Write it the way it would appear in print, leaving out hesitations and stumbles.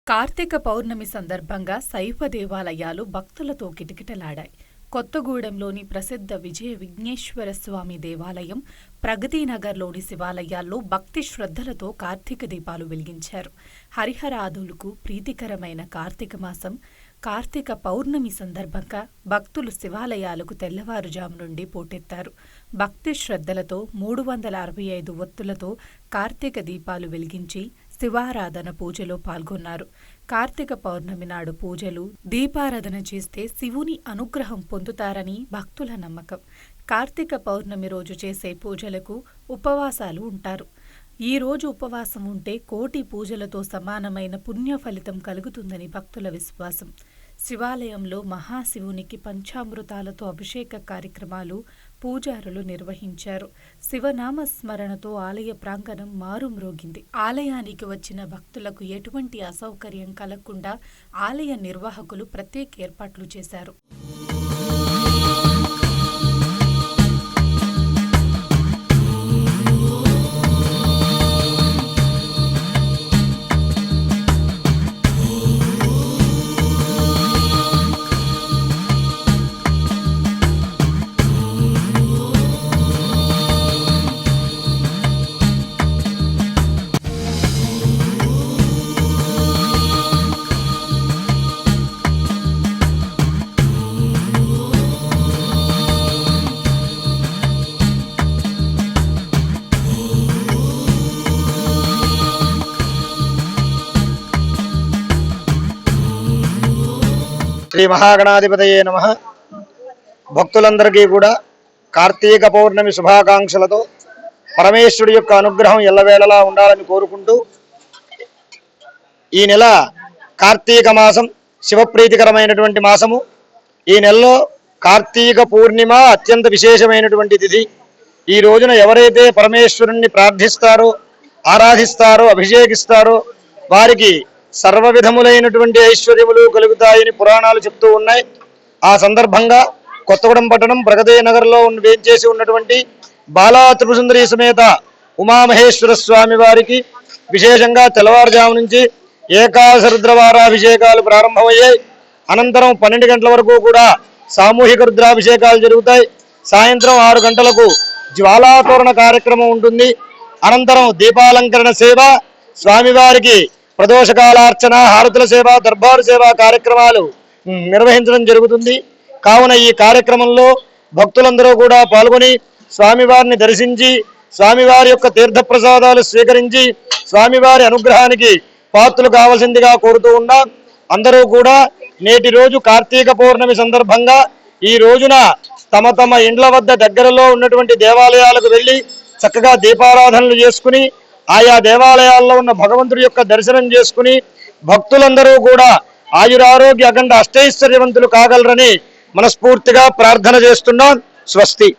కార్తీక పౌర్ణమి సందర్భంగా శైవ దేవాలయాలు భక్తులతో కిటకిటలాడాయి. కొత్తగూడెంలోని ప్రసిద్ధ విజయ విఘ్నేశ్వర స్వామి దేవాలయం, ప్రగతినగర్లోని శివాలయాల్లో భక్తి శ్రద్ధలతో కార్తీక దీపాలు వెలిగించారు. హరిహరాదులకు ప్రీతికరమైన కార్తీక మాసం కార్తీక పౌర్ణమి సందర్భంగా భక్తులు శివాలయాలకు తెల్లవారుజాము నుండి పోటెత్తారు. భక్తి శ్రద్ధలతో 365 ఒత్తులతో కార్తీక దీపాలు వెలిగించి శివారాధన పూజలో పాల్గొన్నారు. కార్తీక పౌర్ణమి నాడు పూజలు, దీపారాధన చేస్తే శివుని అనుగ్రహం పొందుతారని భక్తుల నమ్మకం. కార్తీక పౌర్ణమి రోజు చేసే పూజలకు ఉపవాసాలు ఉంటారు. ఈ రోజు ఉపవాసం ఉంటే కోటి పూజలతో సమానమైన పుణ్య ఫలితం కలుగుతుందని భక్తుల విశ్వాసం. శివాలయంలో మహాశివునికి పంచామృతాలతో అభిషేక కార్యక్రమాలు పూజారులు నిర్వహించారు. శివనామ స్మరణతో ఆలయ ప్రాంగణం మారుమ్రోగింది. ఆలయానికి వచ్చిన భక్తులకు ఎటువంటి అసౌకర్యం కలగకుండా ఆలయ నిర్వాహకులు ప్రత్యేక ఏర్పాట్లు చేశారు. శ్రీ మహాగణాధిపతయే నమః. భక్తులందరికీ కూడా కార్తీక పౌర్ణమి శుభాకాంక్షలతో పరమేశ్వరుడి యొక్క అనుగ్రహం ఎల్లవేళలా ఉండాలని కోరుకుంటూ, ఈ నెల కార్తీక మాసం శివప్రీతికరమైనటువంటి మాసము. ఈ నెలలో కార్తీక పూర్ణిమ అత్యంత విశేషమైనటువంటి తిథి. ఈ రోజున ఎవరైతే పరమేశ్వరుణ్ణి ప్రార్థిస్తారో, ఆరాధిస్తారో, అభిషేకిస్తారో వారికి సర్వ విధములైనటువంటి ఐశ్వర్యములు కలుగుతాయని పురాణాలు చెప్తూ ఉన్నాయి. ఆ సందర్భంగా కొత్తగూడెం పట్టణం ప్రగతినగర్లో వేంచేసి ఉన్నటువంటి బాలా త్రిపురసుందరి సమేత ఉమామహేశ్వర స్వామి వారికి విశేషంగా తెల్లవారుజాము నుంచి ఏకాదశ రుద్రవారాభిషేకాలు ప్రారంభమయ్యాయి. అనంతరం 12 గంటల వరకు కూడా సామూహిక రుద్రాభిషేకాలు జరుగుతాయి. సాయంత్రం 6 గంటలకు జ్వాలాతోరణ కార్యక్రమం ఉంటుంది. అనంతరం దీపాలంకరణ సేవ, స్వామివారికి ప్రదోషకాలార్చన, హారతుల సేవ, దర్బారు సేవ కార్యక్రమాలు నిర్వహించడం జరుగుతుంది. కావున ఈ కార్యక్రమంలో భక్తులందరూ కూడా పాల్గొని స్వామివారిని దర్శించి స్వామివారి యొక్క తీర్థప్రసాదాలు స్వీకరించి స్వామివారి అనుగ్రహానికి పాత్రలు కావాల్సిందిగా కోరుతూ ఉన్నాం. అందరూ కూడా నేటి రోజు కార్తీక పౌర్ణమి సందర్భంగా ఈ రోజున తమ తమ ఇండ్ల వద్ద దగ్గరలో ఉన్నటువంటి దేవాలయాలకు వెళ్ళి చక్కగా దీపారాధనలు చేసుకుని ఆయా దేవాలయాల్లో ఉన్న భగవంతుడి యొక్క దర్శనం చేసుకుని భక్తులందరూ కూడా ఆయురారోగ్య అఖండ అష్టైశ్వర్యవంతులు కాగలరని మనస్ఫూర్తిగా ప్రార్థన చేస్తున్నాం. స్వస్తి.